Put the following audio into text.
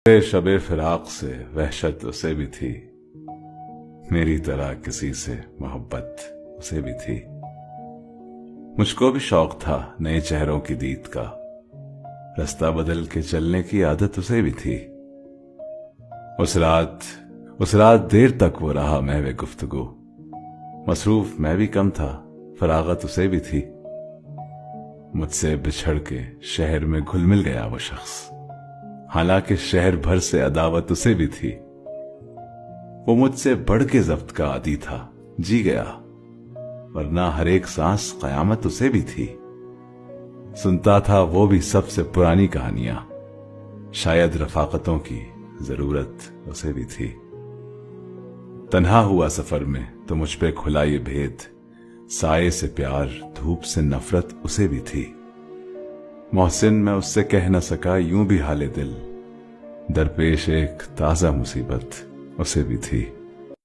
शबे फिराक से वहशत उसे भी थी, मेरी तरह किसी से मोहब्बत उसे भी थी। मुझको भी शौक था नए चेहरों की दीद का, रास्ता बदल के चलने की आदत उसे भी थी। उस रात देर तक वो रहा महवे गुफ्तगू, मसरूफ मैं भी कम था, फरागत उसे भी थी। मुझसे बिछड़ के शहर में घुल मिल गया वो शख्स, हालांकि शहर भर से अदावत उसे भी थी। वो मुझसे बढ़ के जब्त का आदी था, जी गया, वरना हर एक सांस कयामत उसे भी थी। सुनता था वो भी सबसे पुरानी कहानियां, शायद रफाकतों की जरूरत उसे भी थी। तन्हा हुआ सफर में तो मुझ पे खुला ये भेद, साये से प्यार धूप से नफरत उसे भी थी। मोहसिन मैं उससे कह न सका यूं भी हाले दिल, दरपेश एक ताजा मुसीबत उसे भी थी।